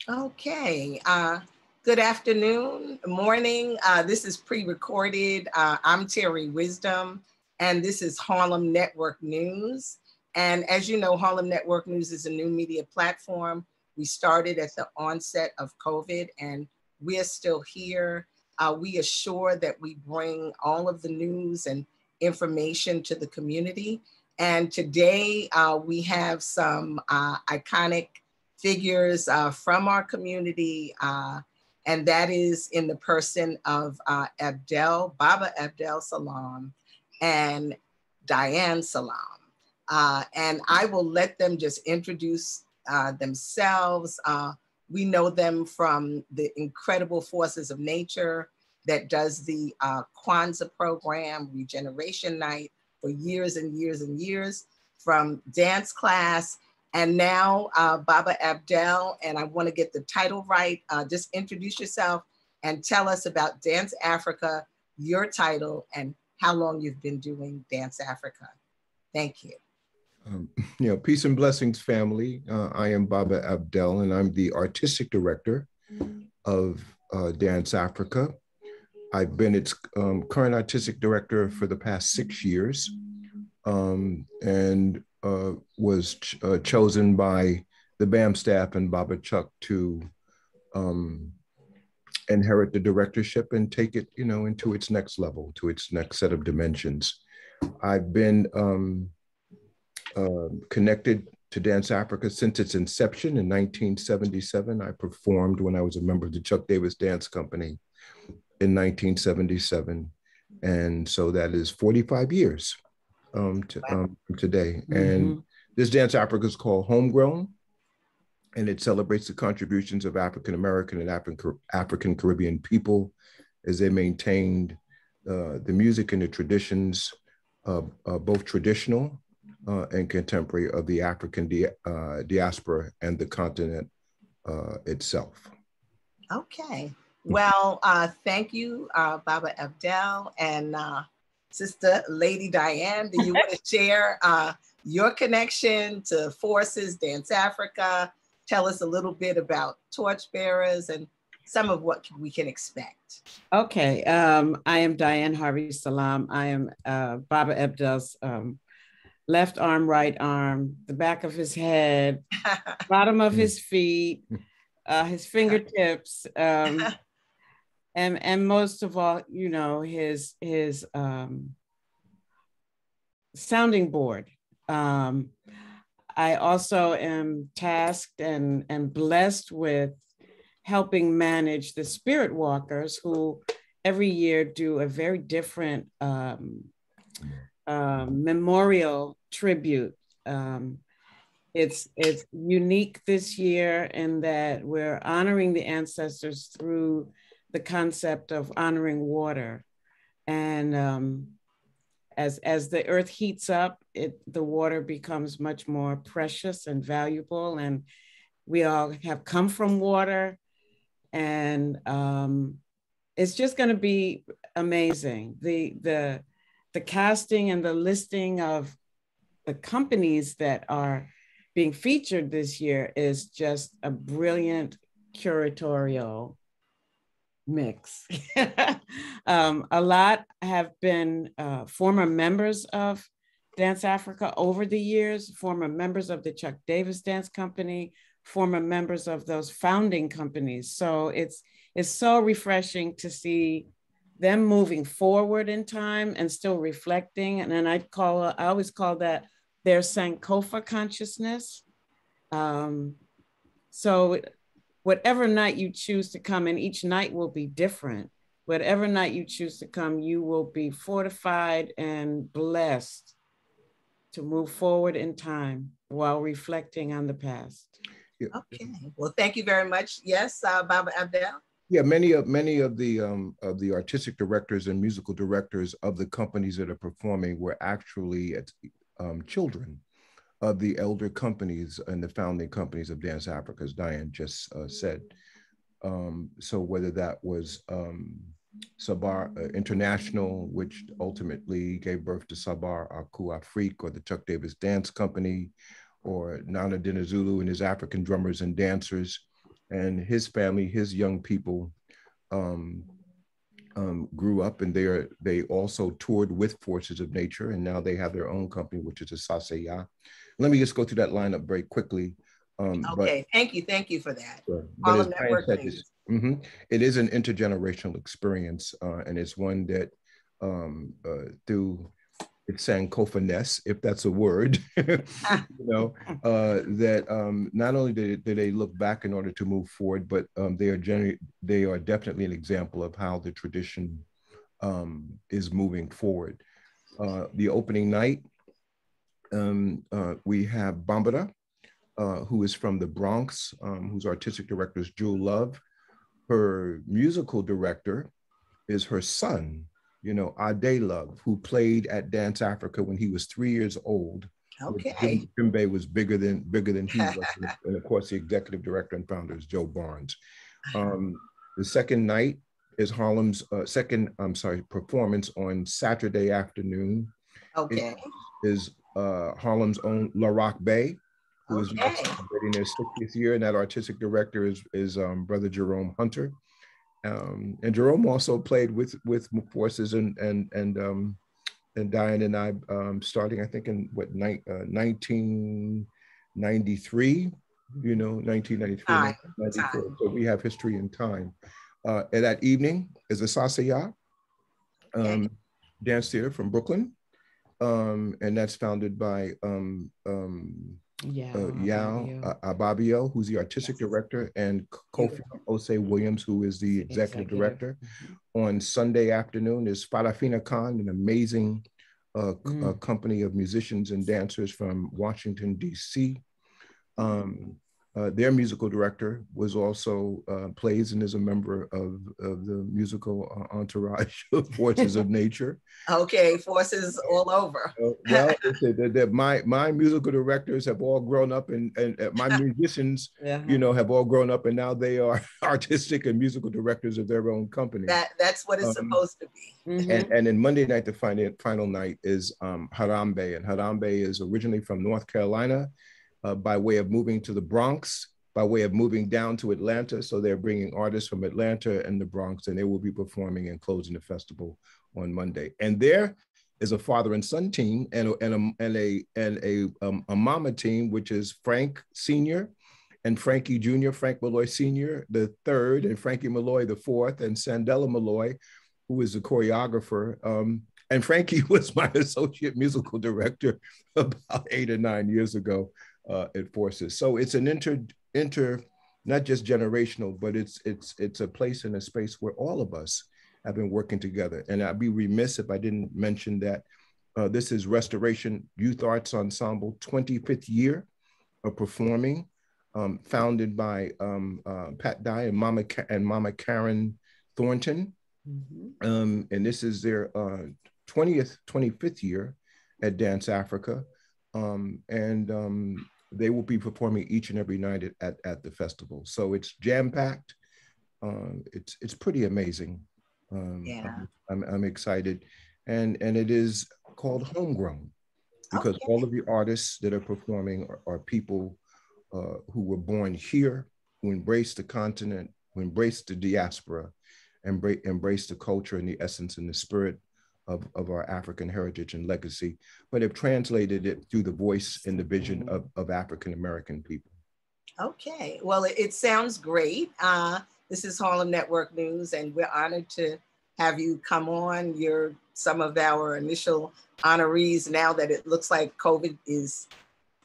Okay. Good afternoon, morning. This is pre-recorded. I'm Terri Wisdom, and this is Harlem Network News. And as you know, Harlem Network News is a new media platform. We started at the onset of COVID, and we're still here. We assure that we bring all of the news and information to the community. And today we have some iconic figures from our community, and that is in the person of Baba Abdel Salaam and Diane Salaam. And I will let them just introduce themselves. We know them from the Incredible Forces of Nature that does the Kwanzaa program, Regeneration Night, for years and years and years, from dance class. And now Baba Abdel, and I want to get the title right. Just introduce yourself and tell us about Dance Africa, your title, and how long you've been doing Dance Africa. Thank you. Peace and blessings, family. I am Baba Abdel, and I'm the artistic director of Dance Africa. I've been its current artistic director for the past 6 years, and was chosen by the BAM staff and Baba Chuck to inherit the directorship and take it, into its next level, to its next set of dimensions. I've been connected to Dance Africa since its inception in 1977. I performed when I was a member of the Chuck Davis Dance Company in 1977. And so that is 45 years today. And this Dance Africa is called Homegrown, and it celebrates the contributions of African-American and African Caribbean people as they maintained the music and the traditions, both traditional and contemporary, of the African diaspora and the continent itself. Okay. Well, thank you, Baba Abdel, and Sister Lady Diane. Do you want to share your connection to Forces, Dance Africa? Tell us a little bit about Torchbearers and some of what we can expect. Okay. I am Diane Harvey Salaam. I am Baba Abdel's left arm, right arm, the back of his head, bottom of his feet, his fingertips, and most of all, his sounding board. I also am tasked and blessed with helping manage the spirit walkers, who every year do a very different memorial tribute. It's unique this year in that we're honoring the ancestors through the concept of honoring water. And as the earth heats up, the water becomes much more precious and valuable. And we all have come from water. And it's just going to be amazing. The casting and the listing of the companies that are being featured this year is just a brilliant curatorial mix. A lot have been former members of Dance Africa over the years, former members of the Chuck Davis Dance Company, former members of those founding companies. So it's so refreshing to see them moving forward in time and still reflecting. And then I always call that their Sankofa consciousness. So whatever night you choose to come, and each night will be different, whatever night you choose to come, you will be fortified and blessed to move forward in time while reflecting on the past. Okay, well, thank you very much. Yes, Baba Abdel. Yeah, many of the artistic directors and musical directors of the companies that are performing were actually children of the elder companies and the founding companies of Dance Africa, as Diane just said. So whether that was Sabar International, which ultimately gave birth to Sabar Aku Afrique, or the Chuck Davis Dance Company, or Nana Dinizulu and his African drummers and dancers, and his family, his young people, grew up, and they also toured with Forces of Nature, and now they have their own company, which is a Sasaya. Let me just go through that lineup very quickly. Okay, thank you for that. Sure. But as Diane said, it is an intergenerational experience, and it's one that through its Sankofaness, if that's a word, that not only do they look back in order to move forward, but they are definitely an example of how the tradition is moving forward. The opening night, we have Bambara, who is from the Bronx, whose artistic director is Jewel Love. Her musical director is her son, Abdel Love, who played at Dance Africa when he was 3 years old. Okay. Jimbe was bigger than he was, and of course the executive director and founder is Joe Barnes. The second night is Harlem's performance on Saturday afternoon. Okay. Is Harlem's own La Rock Bay, who is celebrating their 60th year, and that artistic director is Brother Jerome Hunter. And Jerome also played with Forces and Diane and I, starting I think in 1993, 1993, 1994. So we have history and time. And that evening is a Sasaya dance theater from Brooklyn, and that's founded by Yao Ababio, who's the artistic director, and Kofi Osei Williams, who is the executive director. On Sunday afternoon is Farafina Khan, an amazing company of musicians and dancers from Washington, D.C. Their musical director was also plays and is a member of the musical entourage of Forces of Nature. Okay, forces all over. Well, my musical directors have all grown up, and my musicians, have all grown up, and now they are artistic and musical directors of their own company. That's what it's supposed to be. And then Monday night, the final night, is Harambe, and Harambe is originally from North Carolina. By way of moving to the Bronx, by way of moving down to Atlanta. So they're bringing artists from Atlanta and the Bronx, and they will be performing and closing the festival on Monday. And there is a father and son team and a mama team, which is Frank Sr. and Frankie Jr., Frank Malloy Sr., the third, and Frankie Malloy, the fourth, and Sandella Malloy, who is the choreographer. And Frankie was my associate musical director about 8 or 9 years ago. At Forces. So it's an not just generational, but it's a place and a space where all of us have been working together. And I'd be remiss if I didn't mention that this is Restoration Youth Arts Ensemble 25th year of performing, founded by Pat Dye and Mama Karen Thornton. And this is their 25th year at Dance Africa. They will be performing each and every night at the festival. So it's jam-packed. It's pretty amazing. I'm excited. And it is called Homegrown, because all of the artists that are performing are people who were born here, who embrace the continent, who embrace the diaspora, embrace the culture and the essence and the spirit of our African heritage and legacy, but have translated it through the voice and the vision of African-American people. Okay, well, it sounds great. This is Harlem Network News, and we're honored to have you come on. You're some of our initial honorees now that it looks like COVID is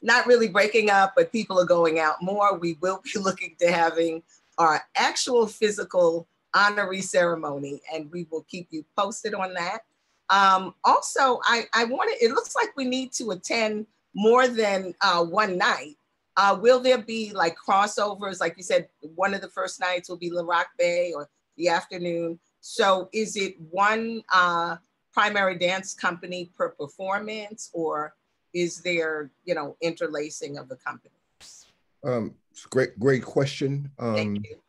not really breaking up, but people are going out more. We will be looking to having our actual physical honoree ceremony, and we will keep you posted on that. Also, it looks like we need to attend more than one night. Will there be like crossovers? Like you said, one of the first nights will be La Rock Bay or the afternoon. So is it one primary dance company per performance, or is there, interlacing of the companies? It's a great question. Thank you.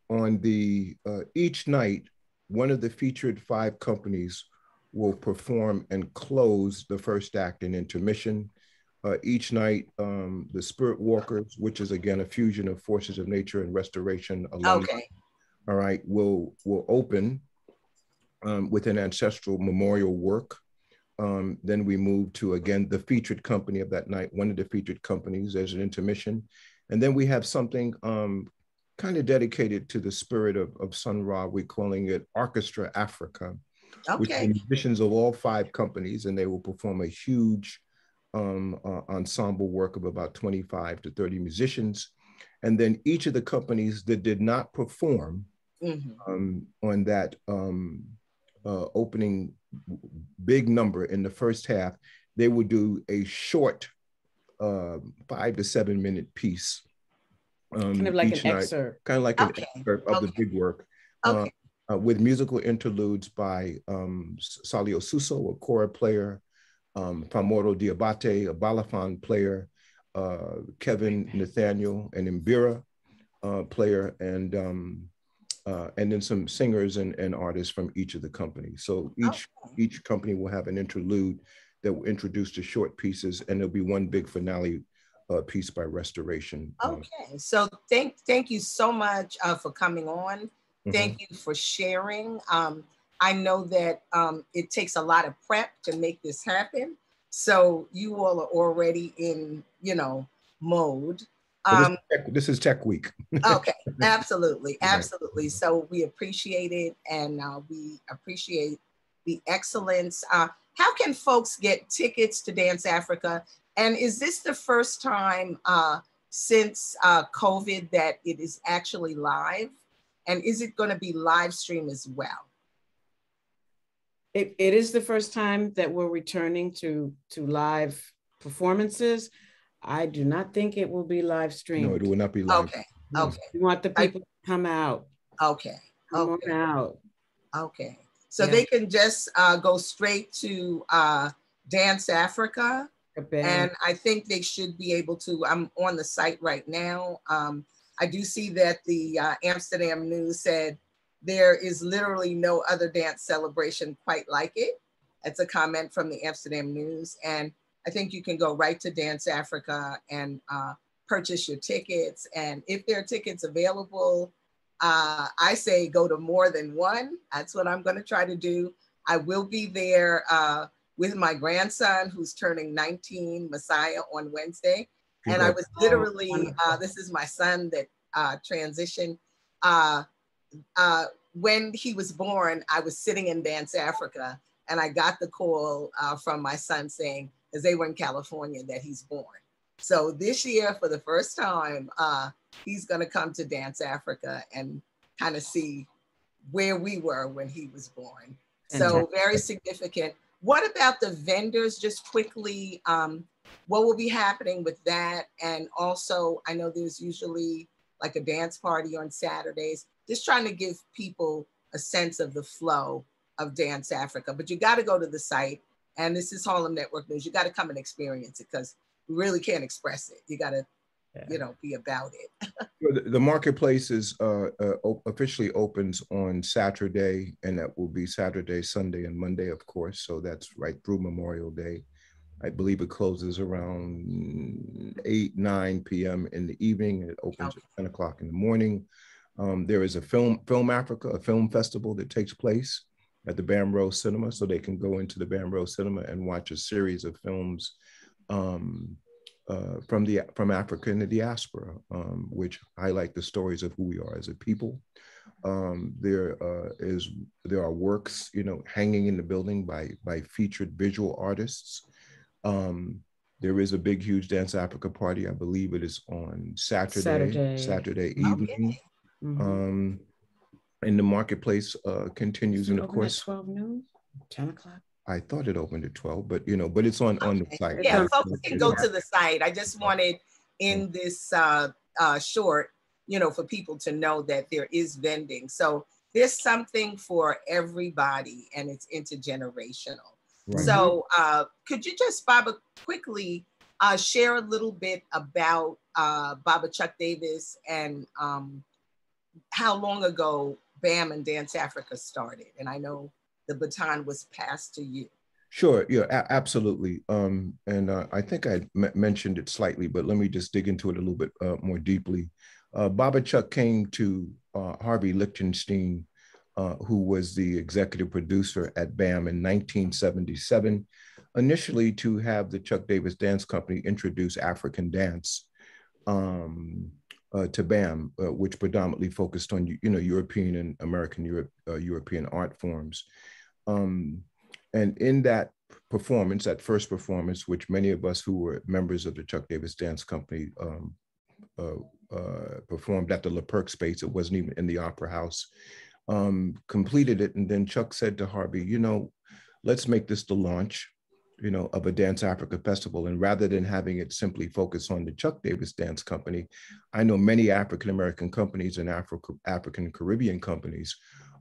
On the each night, one of the featured 5 companies will perform and close the first act in intermission. Each night, the Spirit Walkers, which is again a fusion of forces of nature and restoration alumni, Okay. all right, will open with an ancestral memorial work. Then we move to, again, the featured company of that night, one of the featured companies. There's an intermission. And then we have something kind of dedicated to the spirit of Sun Ra. We're calling it Orchestra Africa, which are musicians of all 5 companies, and they will perform a huge ensemble work of about 25 to 30 musicians. And then each of the companies that did not perform on that opening big number in the first half, they would do a short 5 to 7 minute piece. Kind of like an excerpt. Kind of like an excerpt of the big work. With musical interludes by Salio Suso, a kora player, Famoro Diabate, a balafon player, Kevin Nathaniel, an mbira player, and then some singers and artists from each of the companies. So each company will have an interlude that will introduce the short pieces, and there'll be one big finale piece by Restoration. Okay, so thank you so much for coming on. Thank you for sharing. I know that it takes a lot of prep to make this happen. So you all are already in, mode. This is Tech Week. Okay, absolutely, absolutely. So we appreciate it, and we appreciate the excellence. How can folks get tickets to Dance Africa? And is this the first time since COVID that it is actually live? And is it going to be live stream as well? It is the first time that we're returning to live performances. I do not think it will be live streamed. No, it will not be live. Okay, okay. We want the people to come out. Okay, come out. Okay. So they can just go straight to Dance Africa. And I think they should be able to. I'm on the site right now. I do see that the Amsterdam News said there is literally no other dance celebration quite like it. It's a comment from the Amsterdam News. And I think you can go right to Dance Africa and purchase your tickets. And if there are tickets available, I say go to more than one. That's what I'm going to try to do. I will be there with my grandson, who's turning 19, Messiah, on Wednesday. And I was literally, this is my son that transitioned. When he was born, I was sitting in Dance Africa, and I got the call from my son saying, because they were in California, that he's born. So this year, for the first time, he's going to come to Dance Africa and kind of see where we were when he was born. So very significant. What about the vendors, just quickly, what will be happening with that? And also, I know there's usually like a dance party on Saturdays, just trying to give people a sense of the flow of Dance Africa. But you got to go to the site, and this is Harlem Network News. You got to come and experience it, because we really can't express it. You got to, be about it. The marketplace is officially opens on Saturday, and that will be Saturday, Sunday, and Monday, of course. So that's right through Memorial Day. I believe it closes around 9 p.m. in the evening. It opens at 10 o'clock in the morning. There is a Film Africa, a film festival that takes place at the Bamrow Cinema, so they can go into the Bamrow Cinema and watch a series of films from Africa and the diaspora, which highlight the stories of who we are as a people. There are works, hanging in the building by featured visual artists. There is a big, huge Dance Africa party. I believe it is on Saturday evening. Okay. And the marketplace continues, and of course, at 12 noon, 10 o'clock. I thought it opened at 12, but but it's on the site. Yeah, folks can go to the site. I just wanted in this short, for people to know that there is vending. So there's something for everybody, and it's intergenerational. Right. So could you just, Baba, quickly share a little bit about Baba Chuck Davis and how long ago BAM and Dance Africa started? And I know the baton was passed to you. Sure. Yeah, absolutely. And I think I mentioned it slightly, but let me just dig into it a little bit more deeply. Baba Chuck came to Harvey Lichtenstein, who was the executive producer at BAM in 1977, initially to have the Chuck Davis Dance Company introduce African dance to BAM, which predominantly focused on European and American European art forms. And in that performance, that first performance, which many of us who were members of the Chuck Davis Dance Company performed at the Le Perc space, it wasn't even in the Opera House, completed it. And then Chuck said to Harvey, let's make this the launch, of a Dance Africa festival. And rather than having it simply focus on the Chuck Davis Dance Company, I know many African-American companies and African Caribbean companies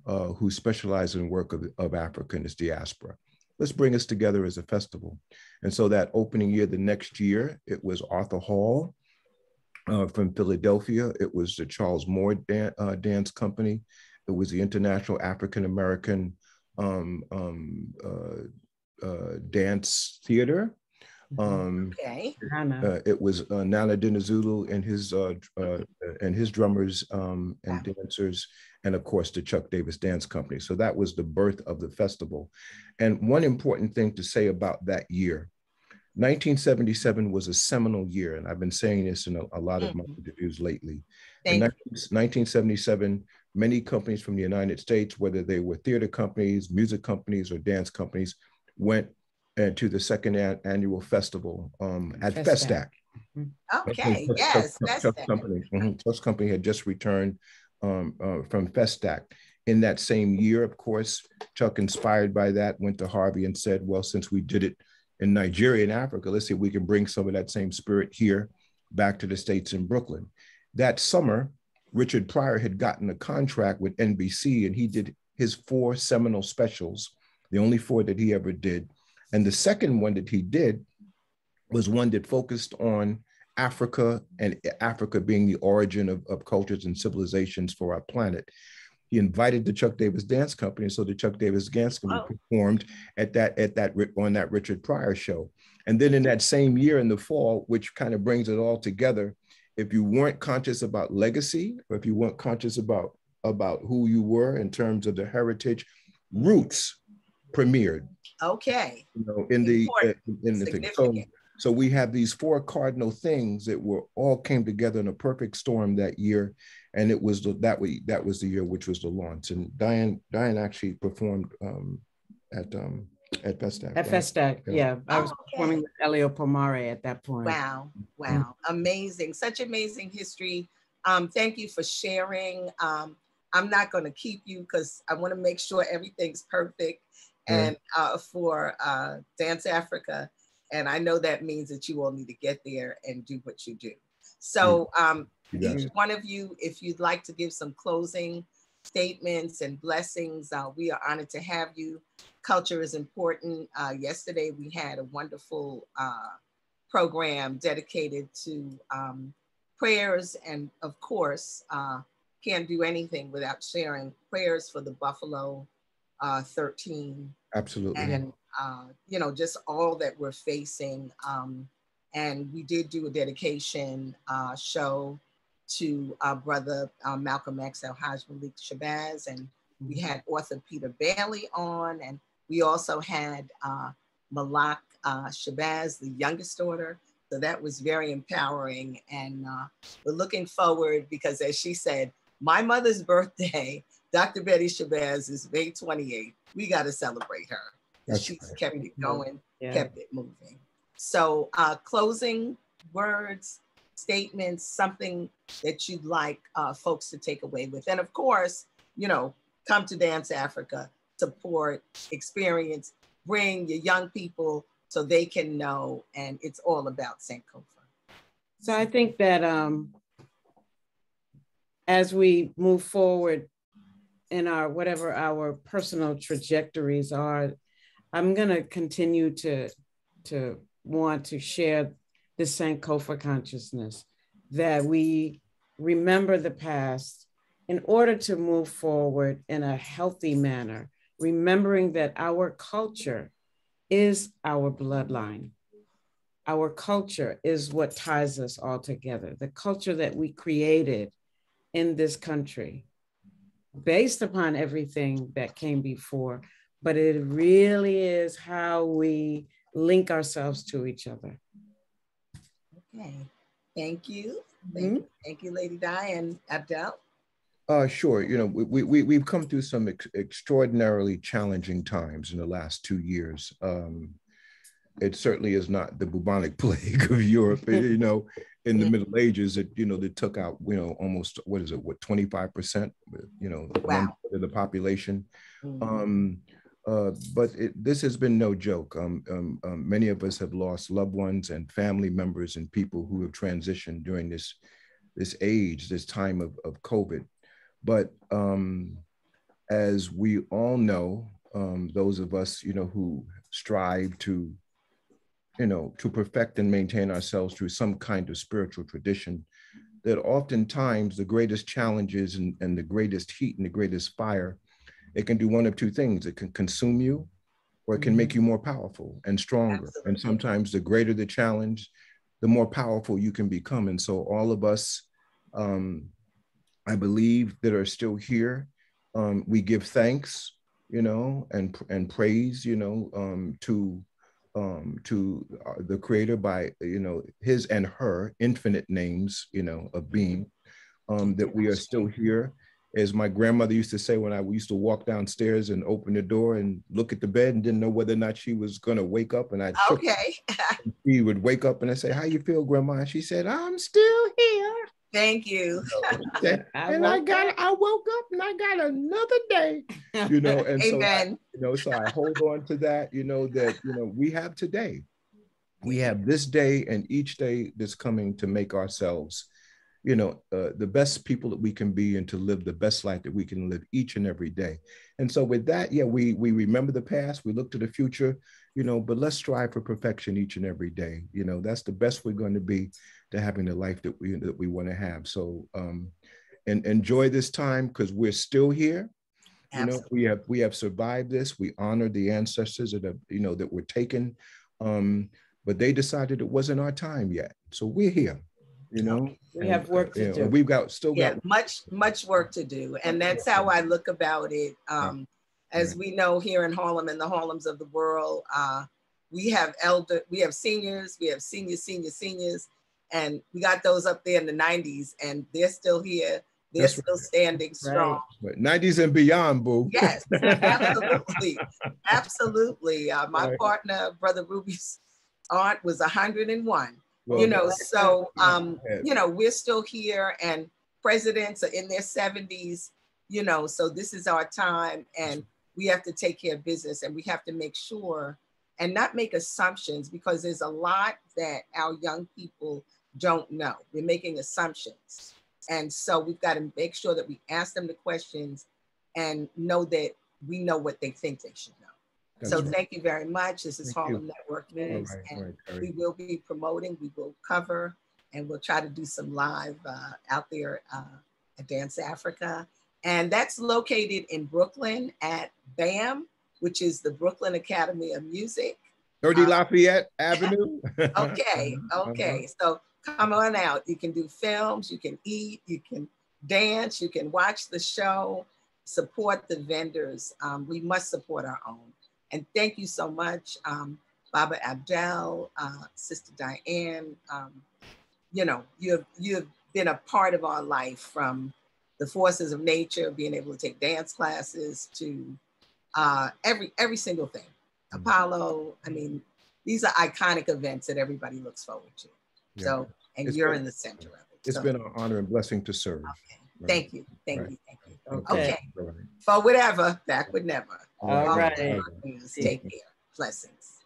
who specialize in work of Africa and its diaspora. Let's bring us together as a festival. And so that opening year, the next year, it was Arthur Hall from Philadelphia. It was the Charles Moore Dance Company. It was the International African American Dance Theater. It was Nana Dinizulu and his drummers and dancers, and of course the Chuck Davis Dance Company. So that was the birth of the festival. And one important thing to say about that year, 1977 was a seminal year, and I've been saying this in a lot of my interviews lately. In 1977, many companies from the United States, whether they were theater companies, music companies, or dance companies, went to the second annual festival at Festac. Okay, yes, Chuck's company. Chuck's company had just returned from Festac. In that same year, of course, Chuck, inspired by that, went to Harvey and said, well, since we did it in Nigeria and Africa, let's see if we can bring some of that same spirit here back to the States in Brooklyn. That summer, Richard Pryor had gotten a contract with NBC, and he did his 4 seminal specials, the only 4 that he ever did. And the second one that he did was one that focused on Africa, and Africa being the origin of cultures and civilizations for our planet. He invited the Chuck Davis Dance Company, so the Chuck Davis Dance Company performed on that Richard Pryor show. And then in that same year in the fall, which kind of brings it all together, if you weren't conscious about legacy, or if you weren't conscious about who you were in terms of the heritage, Roots premiered. Okay. In the thing. So we have these 4 cardinal things that all came together in a perfect storm that year, and it was that was the year which was the launch. And Diane actually performed at Festac. At Festac, yeah. I was performing with Elio Pomare at that point. Wow, amazing! Such amazing history. Thank you for sharing. I'm not going to keep you because I want to make sure everything's perfect. And for Dance Africa, and I know that means that you all need to get there and do what you do. So each one of you, if you'd like to give some closing statements and blessings, we are honored to have you. Culture is important. Yesterday we had a wonderful program dedicated to prayers, and of course, can't do anything without sharing prayers for the Buffalo 13. Absolutely. And just all that we're facing. And we did do a dedication show to our brother Malcolm X Al-Haj Malik Shabazz, and we had author Peter Bailey on, and we also had Malak Shabazz, the youngest daughter. So that was very empowering, and we're looking forward because, as she said, my mother's birthday, Dr. Betty Shabazz, is May 28th. We got to celebrate her. She's kept it going, kept it moving. So closing words, statements, something that you'd like folks to take away with. And of course, come to Dance Africa, support, experience, bring your young people so they can know, and it's all about Sankofa. So I think that as we move forward in whatever our personal trajectories are, I'm gonna continue to want to share this Sankofa consciousness, that we remember the past in order to move forward in a healthy manner, remembering that our culture is our bloodline. Our culture is what ties us all together. The culture that we created in this country, based upon everything that came before, but it really is how we link ourselves to each other. Okay, thank you. Thank you, Lady Diane. Abdel? Sure. You know, we've come through some extraordinarily challenging times in the last 2 years. It certainly is not the bubonic plague of Europe, you know, in the Middle Ages, that, you know, that took out, you know, almost, 25%, you know, wow, 1/3 of the population. But this has been no joke. Many of us have lost loved ones and family members and people who have transitioned during this age, this time of COVID. But as we all know, those of us, you know, who strive to, you know, to perfect and maintain ourselves through some kind of spiritual tradition, that oftentimes the greatest challenges and the greatest heat and the greatest fire, it can do one of two things. It can consume you, or it can make you more powerful and stronger. Absolutely. And sometimes the greater the challenge, the more powerful you can become. And so all of us, I believe, that are still here, we give thanks, you know, and praise, you know, to the Creator by, you know, his and her infinite names, you know, of being, that we are still here. As my grandmother used to say, when I used to walk downstairs and open the door and look at the bed and didn't know whether or not she was going to wake up, and I shook her, and she would wake up and I say, "How you feel, Grandma?" And she said, "I'm still here." Thank you. I woke up and I got another day, you know, and Amen. so I hold on to that, you know, that, you know, we have today, we have this day and each day that's coming to make ourselves, you know, the best people that we can be, and to live the best life that we can live each and every day. And so with that, yeah, we remember the past, we look to the future, you know, but let's strive for perfection each and every day. You know, that's the best we're going to be to having the life that we want to have. So and enjoy this time, because we're still here. Absolutely. You know, we have survived this. We honor the ancestors that have, you know, that were taken, but they decided it wasn't our time yet. So we're here. You know, we have work to do. We've got much work to do, and that's how I look about it. As we know, here in Harlem and the Harlems of the world, we have seniors, we have seniors, and we got those up there in the 90s, and they're still here. They're still standing strong. Right. 90s and beyond, boo. Yes, absolutely, absolutely. My partner, Brother Ruby's aunt, was 101. Well, you know, so, you know, we're still here, and presidents are in their 70s, you know, so this is our time, and we have to take care of business, and we have to make sure and not make assumptions, because there's a lot that our young people don't know. We're making assumptions. And so we've got to make sure that we ask them the questions and know that we know what they think they should know. That's so right. Thank you very much. This is Harlem Network News, and we will be promoting, we will cover, and we'll try to do some live out there at Dance Africa. And that's located in Brooklyn at BAM, which is the Brooklyn Academy of Music. 30 Lafayette Avenue. Okay. So come on out. You can do films, you can eat, you can dance, you can watch the show, support the vendors. We must support our own. And thank you so much, Baba Abdel, Sister Diane. You know, you have been a part of our life, from the forces of nature, being able to take dance classes, to every single thing. Apollo, I mean, these are iconic events that everybody looks forward to. Yeah. So, and you're in the center of it. It's been an honor and blessing to serve. Okay. Right. Thank you. Okay. For whatever, back with never. All right. Take care. Blessings.